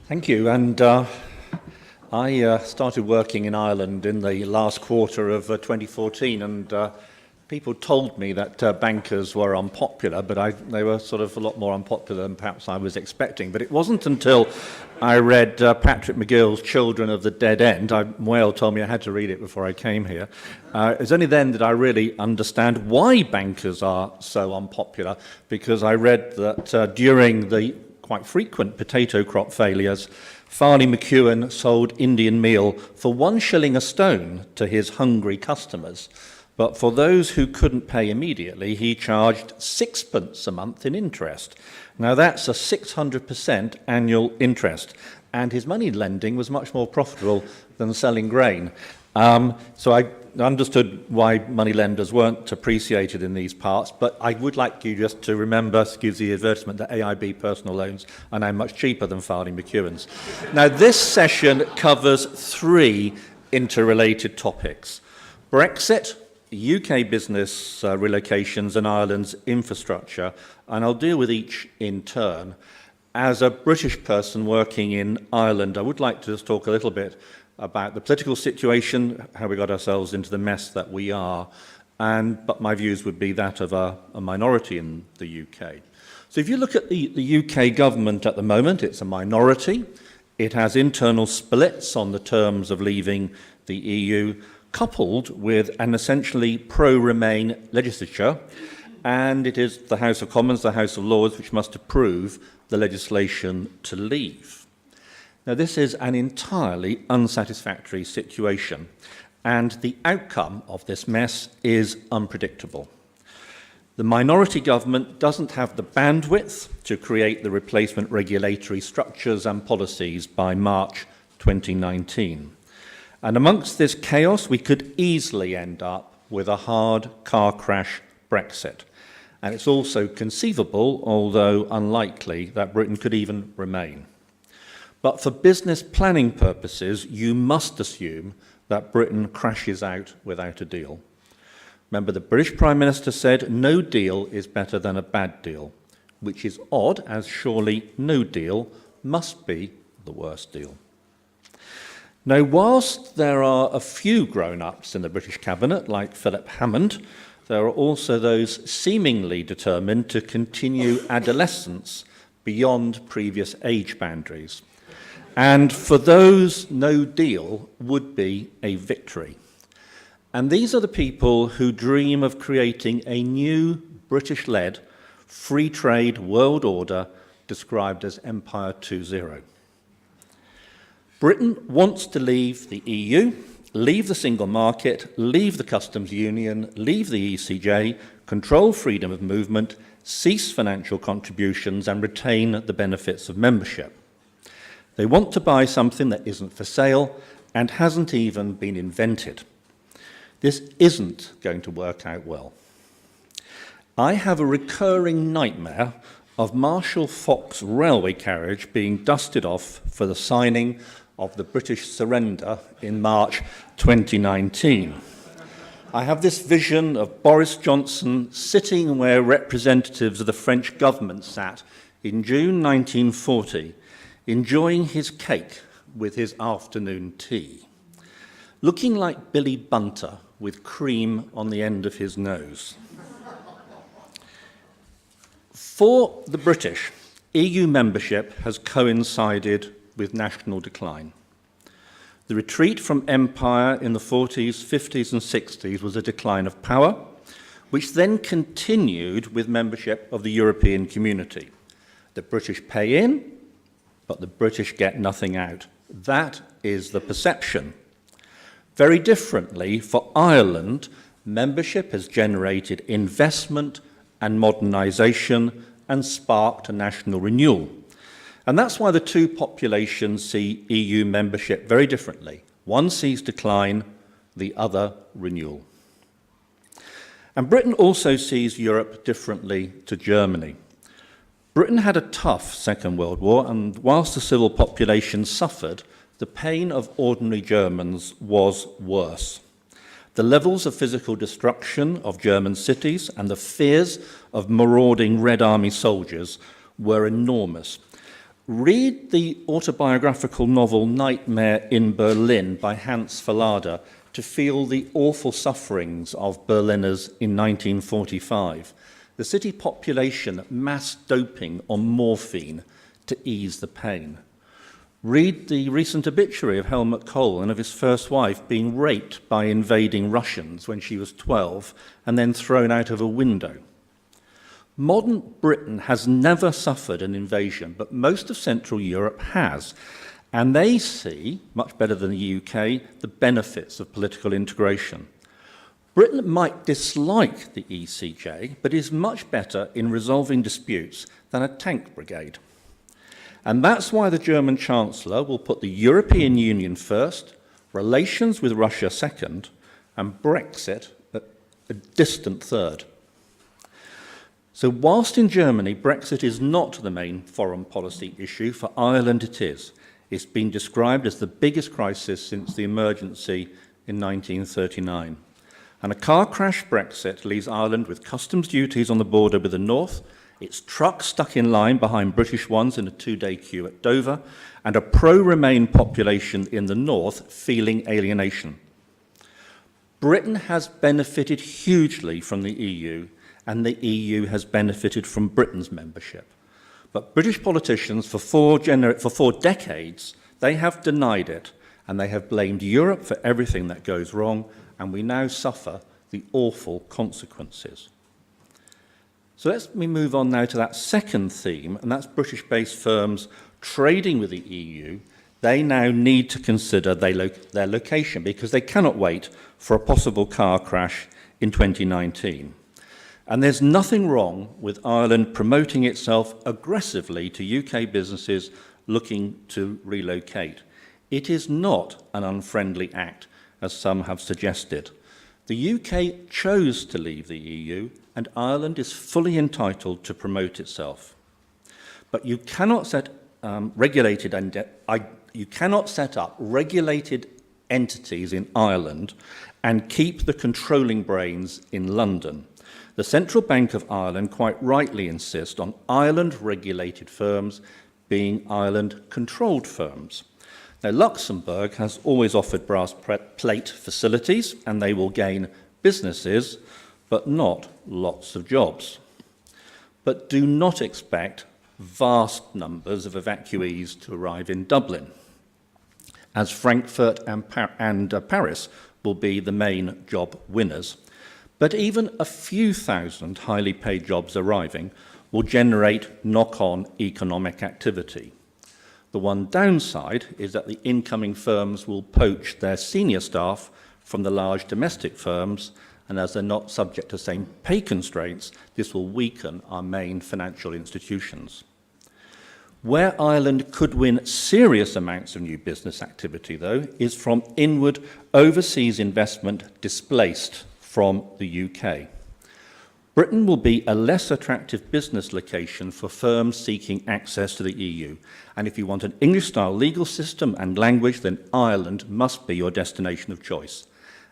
Thank you. And I started working in Ireland in the last quarter of 2014, and people told me that bankers were unpopular, but they were sort of a lot more unpopular than perhaps I was expecting. But it wasn't until I read Patrick MacGill's Children of the Dead End. Whale told me I had to read it before I came here. It was only then that I really understand why bankers are so unpopular, because I read that during the quite frequent potato crop failures, Farley McEwen sold Indian meal for 1 shilling a stone to his hungry customers. But for those who couldn't pay immediately, he charged 6p a month in interest. Now that's a 600% annual interest, and his money lending was much more profitable than selling grain. So I understood why moneylenders weren't appreciated in these parts, but I would like you just to remember, excuse the advertisement, that AIB personal loans are now much cheaper than Farley McEwen's. Now this session covers 3 interrelated topics: Brexit, UK business relocations, and Ireland's infrastructure, and I'll deal with each in turn. As a British person working in Ireland, I would like to just talk a little bit about the political situation, how we got ourselves into the mess that we are, but my views would be that of a minority in the UK. So if you look at the UK government at the moment, it's a minority. It has internal splits on the terms of leaving the EU, coupled with an essentially pro-Remain legislature, and it is the House of Commons, the House of Lords, which must approve the legislation to leave. Now, this is an entirely unsatisfactory situation, and the outcome of this mess is unpredictable. The minority government doesn't have the bandwidth to create the replacement regulatory structures and policies by March 2019. And amongst this chaos, we could easily end up with a hard car crash Brexit. And it's also conceivable, although unlikely, that Britain could even remain. But for business planning purposes, you must assume that Britain crashes out without a deal. Remember, the British Prime Minister said no deal is better than a bad deal, which is odd, as surely no deal must be the worst deal. Now, whilst there are a few grown-ups in the British cabinet, like Philip Hammond, there are also those seemingly determined to continue adolescence beyond previous age boundaries. And for those, no deal would be a victory. And these are the people who dream of creating a new British-led free trade world order described as Empire 2.0. Britain wants to leave the EU, leave the single market, leave the customs union, leave the ECJ, control freedom of movement, cease financial contributions, and retain the benefits of membership. They want to buy something that isn't for sale and hasn't even been invented. This isn't going to work out well. I have a recurring nightmare of Marshall Fox railway carriage being dusted off for the signing of the British surrender in March 2019. I have this vision of Boris Johnson sitting where representatives of the French government sat in June 1940, enjoying his cake with his afternoon tea, looking like Billy Bunter with cream on the end of his nose. For the British, EU membership has coincided with national decline. The retreat from empire in the 40s, 50s and 60s was a decline of power, which then continued with membership of the European community. The British pay in, but the British get nothing out. That is the perception. Very differently, for Ireland, membership has generated investment and modernisation and sparked a national renewal. And that's why the two populations see EU membership very differently. One sees decline, the other renewal. And Britain also sees Europe differently to Germany. Britain had a tough Second World War, and whilst the civil population suffered, the pain of ordinary Germans was worse. The levels of physical destruction of German cities and the fears of marauding Red Army soldiers were enormous. Read the autobiographical novel Nightmare in Berlin by Hans Fallada to feel the awful sufferings of Berliners in 1945. The city population mass doping on morphine to ease the pain. Read the recent obituary of Helmut Kohl and of his first wife being raped by invading Russians when she was 12 and then thrown out of a window. Modern Britain has never suffered an invasion, but most of Central Europe has. And they see, much better than the UK, the benefits of political integration. Britain might dislike the ECJ, but is much better in resolving disputes than a tank brigade. And that's why the German Chancellor will put the European Union first, relations with Russia second, and Brexit at a distant third. So whilst in Germany, Brexit is not the main foreign policy issue, for Ireland it is. It's been described as the biggest crisis since the emergency in 1939. And a car crash Brexit leaves Ireland with customs duties on the border with the north, its trucks stuck in line behind British ones in a 2-day queue at Dover, and a pro-Remain population in the north feeling alienation. Britain has benefited hugely from the EU, and the EU has benefited from Britain's membership. But British politicians, for four decades, they have denied it, and they have blamed Europe for everything that goes wrong, and we now suffer the awful consequences. So let me move on now to that second theme, and that's British-based firms trading with the EU. They now need to consider their location because they cannot wait for a possible car crash in 2019. And there's nothing wrong with Ireland promoting itself aggressively to UK businesses looking to relocate. It is not an unfriendly act, as some have suggested. The UK chose to leave the EU, and Ireland is fully entitled to promote itself. But you cannot set up regulated entities in Ireland and keep the controlling brains in London. The Central Bank of Ireland quite rightly insists on Ireland-regulated firms being Ireland-controlled firms. Now, Luxembourg has always offered brass plate facilities, and they will gain businesses, but not lots of jobs. But do not expect vast numbers of evacuees to arrive in Dublin, as Frankfurt and Paris will be the main job winners. But even a few thousand highly paid jobs arriving will generate knock-on economic activity. The one downside is that the incoming firms will poach their senior staff from the large domestic firms, and as they're not subject to the same pay constraints, this will weaken our main financial institutions. Where Ireland could win serious amounts of new business activity, though, is from inward overseas investment displaced from the UK. Britain will be a less attractive business location for firms seeking access to the EU. And if you want an English-style legal system and language, then Ireland must be your destination of choice.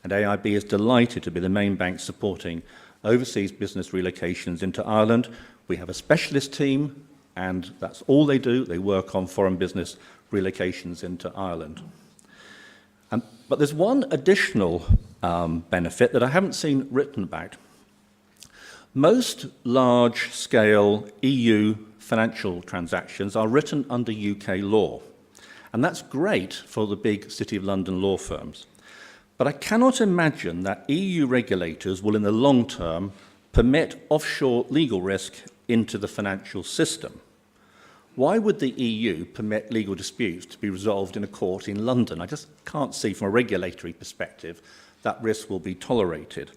And AIB is delighted to be the main bank supporting overseas business relocations into Ireland. We have a specialist team, and that's all they do. They work on foreign business relocations into Ireland. But there's one additional benefit that I haven't seen written about. Most large-scale EU financial transactions are written under UK law, and that's great for the big City of London law firms. But I cannot imagine that EU regulators will, in the long term, permit offshore legal risk into the financial system. Why would the EU permit legal disputes to be resolved in a court in London? I just can't see from a regulatory perspective that risk will be tolerated.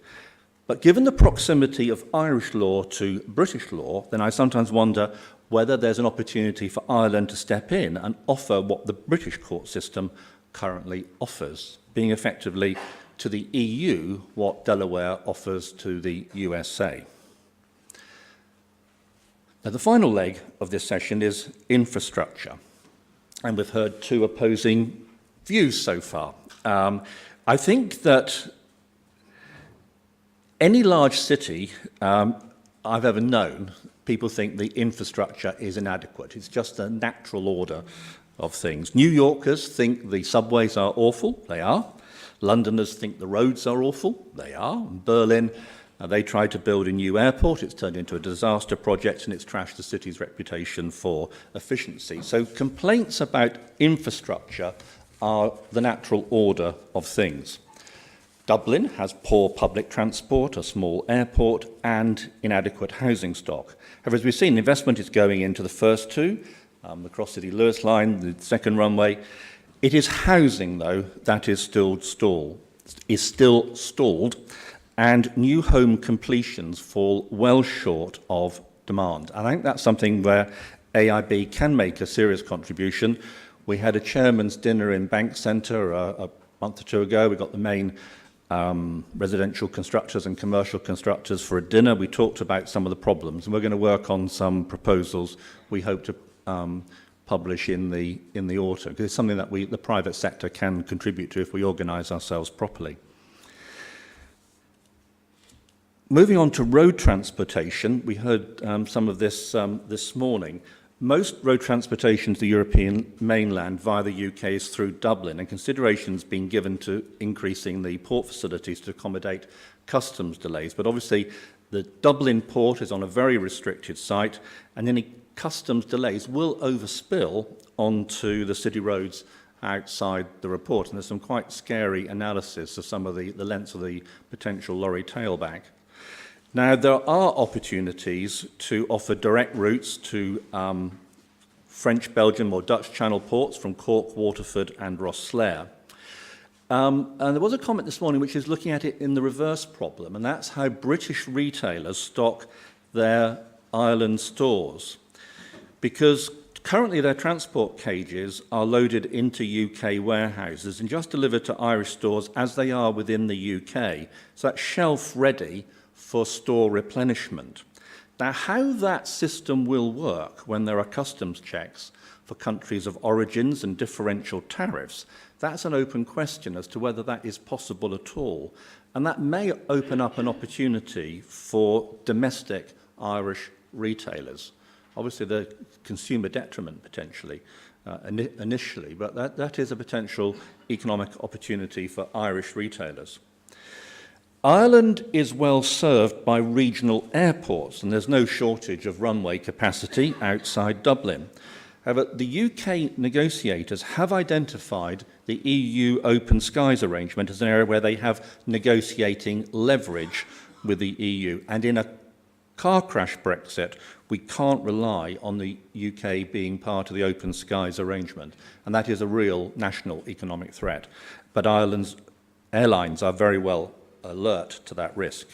But given the proximity of Irish law to British law, then I sometimes wonder whether there's an opportunity for Ireland to step in and offer what the British court system currently offers, being effectively to the EU what Delaware offers to the USA. Now, the final leg of this session is infrastructure, and we've heard two opposing views so far. I think that any large city I've ever known people think the infrastructure is inadequate. It's just a natural order of things. New Yorkers think the subways are awful. They are. Londoners think the roads are awful. They are. In Berlin, they tried to build a new airport. It's turned into a disaster project, and it's trashed the city's reputation for efficiency. So complaints about infrastructure are the natural order of things. Dublin has poor public transport, a small airport, and inadequate housing stock. However, as we've seen, investment is going into the first two, the Cross-City Lewis line, the second runway. It is housing, though, that is still stalled, and new home completions fall well short of demand. I think that's something where AIB can make a serious contribution. We had a chairman's dinner in Bank Centre a month or two ago. We got the main residential constructors and commercial constructors for a dinner. We talked about some of the problems, and we're going to work on some proposals we hope to publish in the autumn, because it's something that the private sector can contribute to if we organise ourselves properly. Moving on to road transportation, we heard some of this this morning. Most road transportation to the European mainland via the UK is through Dublin, and consideration's been given to increasing the port facilities to accommodate customs delays. But obviously, the Dublin port is on a very restricted site, and any customs delays will overspill onto the city roads outside the report. And there's some quite scary analysis of some of the lengths of the potential lorry tailback. Now, there are opportunities to offer direct routes to French, Belgian or Dutch Channel ports from Cork, Waterford and Rosslare. And there was a comment this morning which is looking at it in the reverse problem, and that's how British retailers stock their Ireland stores. Because currently their transport cages are loaded into UK warehouses and just delivered to Irish stores as they are within the UK. So that's shelf ready for store replenishment. Now, how that system will work when there are customs checks for countries of origins and differential tariffs, that's an open question as to whether that is possible at all. And that may open up an opportunity for domestic Irish retailers. Obviously, the consumer detriment potentially initially, but that is a potential economic opportunity for Irish retailers. Ireland is well served by regional airports, and there's no shortage of runway capacity outside Dublin. However, the UK negotiators have identified the EU Open Skies arrangement as an area where they have negotiating leverage with the EU. And in a car crash Brexit, we can't rely on the UK being part of the Open Skies arrangement. And that is a real national economic threat. But Ireland's airlines are very well alert to that risk.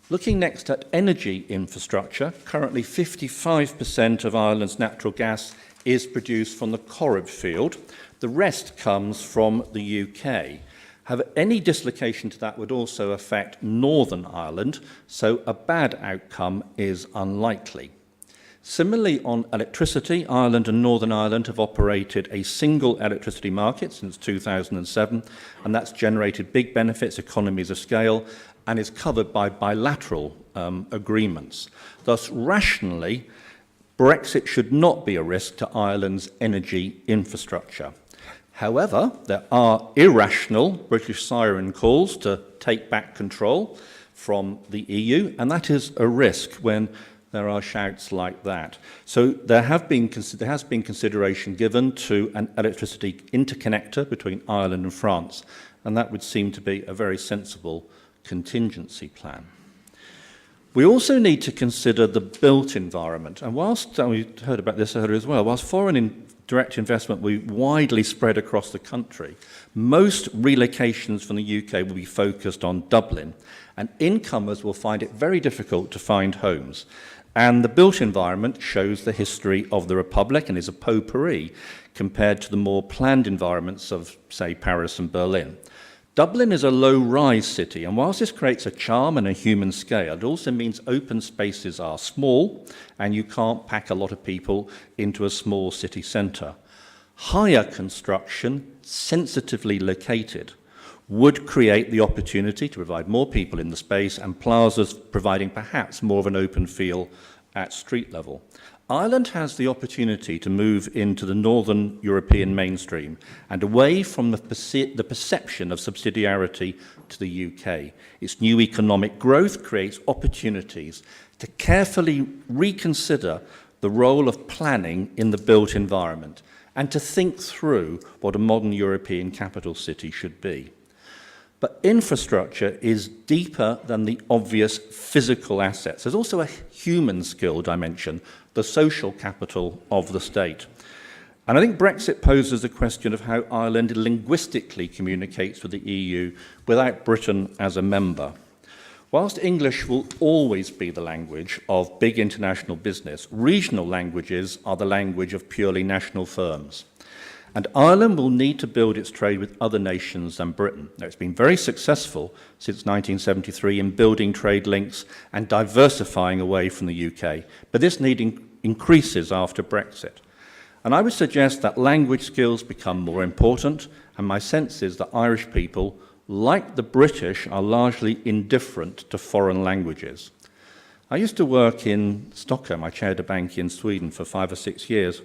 Looking next at energy infrastructure, currently 55% of Ireland's natural gas is produced from the Corrib field. The rest comes from the UK. However, any dislocation to that would also affect Northern Ireland, so a bad outcome is unlikely. Similarly, on electricity, Ireland and Northern Ireland have operated a single electricity market since 2007, and that's generated big benefits, economies of scale, and is covered by bilateral agreements. Thus, rationally, Brexit should not be a risk to Ireland's energy infrastructure. However, there are irrational British siren calls to take back control from the EU, and that is a risk when there are shouts like that. So there has been consideration given to an electricity interconnector between Ireland and France, and that would seem to be a very sensible contingency plan. We also need to consider the built environment, and whilst, and we heard about this earlier as well, whilst foreign direct investment will be widely spread across the country, most relocations from the UK will be focused on Dublin, and incomers will find it very difficult to find homes. And the built environment shows the history of the Republic and is a potpourri compared to the more planned environments of, say, Paris and Berlin. Dublin is a low-rise city, and whilst this creates a charm and a human scale, it also means open spaces are small, and you can't pack a lot of people into a small city centre. Higher construction, sensitively located, would create the opportunity to provide more people in the space, and plazas providing perhaps more of an open feel at street level. Ireland has the opportunity to move into the Northern European mainstream and away from the perception of subsidiarity to the UK. Its new economic growth creates opportunities to carefully reconsider the role of planning in the built environment and to think through what a modern European capital city should be. But infrastructure is deeper than the obvious physical assets. There's also a human skill dimension, the social capital of the state. And I think Brexit poses the question of how Ireland linguistically communicates with the EU without Britain as a member. Whilst English will always be the language of big international business, regional languages are the language of purely national firms. And Ireland will need to build its trade with other nations than Britain. Now, it's been very successful since 1973 in building trade links and diversifying away from the UK, but this need increases after Brexit. And I would suggest that language skills become more important, and my sense is that Irish people, like the British, are largely indifferent to foreign languages. I used to work in Stockholm. I chaired a bank in Sweden for 5 or 6 years.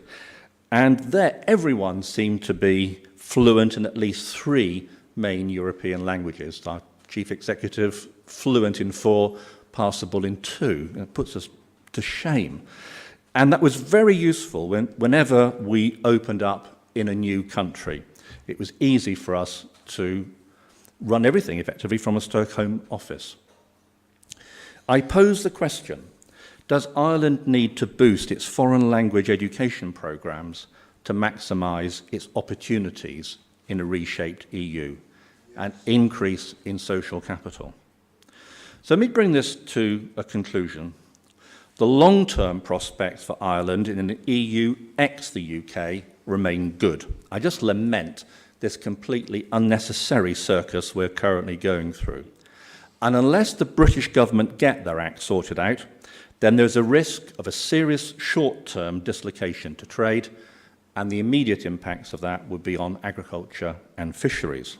And there, everyone seemed to be fluent in at least 3 main European languages. Our chief executive, fluent in 4, passable in 2. It puts us to shame. And that was very useful whenever we opened up in a new country. It was easy for us to run everything effectively from a Stockholm office. I pose the question, does Ireland need to boost its foreign language education programs to maximise its opportunities in a reshaped EU and increase in social capital? So let me bring this to a conclusion. The long-term prospects for Ireland in an EU ex the UK remain good. I just lament this completely unnecessary circus we're currently going through. And unless the British government get their act sorted out, then there's a risk of a serious short-term dislocation to trade, and the immediate impacts of that would be on agriculture and fisheries.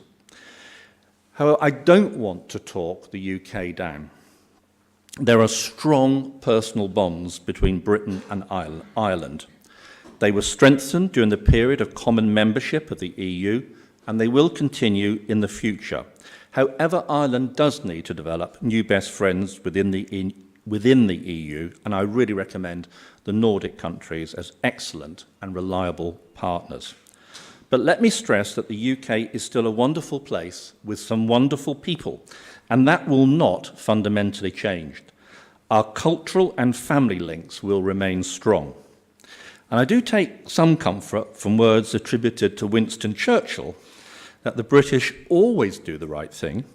However, I don't want to talk the UK down. There are strong personal bonds between Britain and Ireland. They were strengthened during the period of common membership of the EU, and they will continue in the future. However, Ireland does need to develop new best friends within the EU, and I really recommend the Nordic countries as excellent and reliable partners. But let me stress that the UK is still a wonderful place with some wonderful people, and that will not fundamentally change. Our cultural and family links will remain strong. And I do take some comfort from words attributed to Winston Churchill, that the British always do the right thing,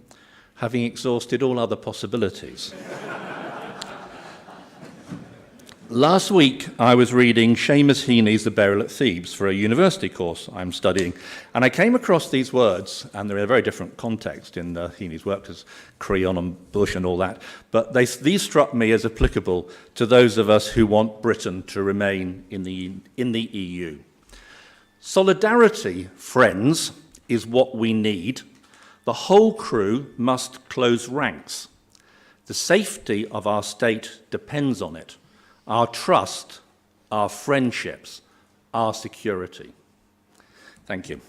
having exhausted all other possibilities. Last week, I was reading Seamus Heaney's The Burial at Thebes for a university course I'm studying, and I came across these words, and they're in a very different context in Heaney's work, because Creon and Bush and all that, but these struck me as applicable to those of us who want Britain to remain in the EU. Solidarity, friends, is what we need. The whole crew must close ranks. The safety of our state depends on it. Our trust, our friendships, our security. Thank you.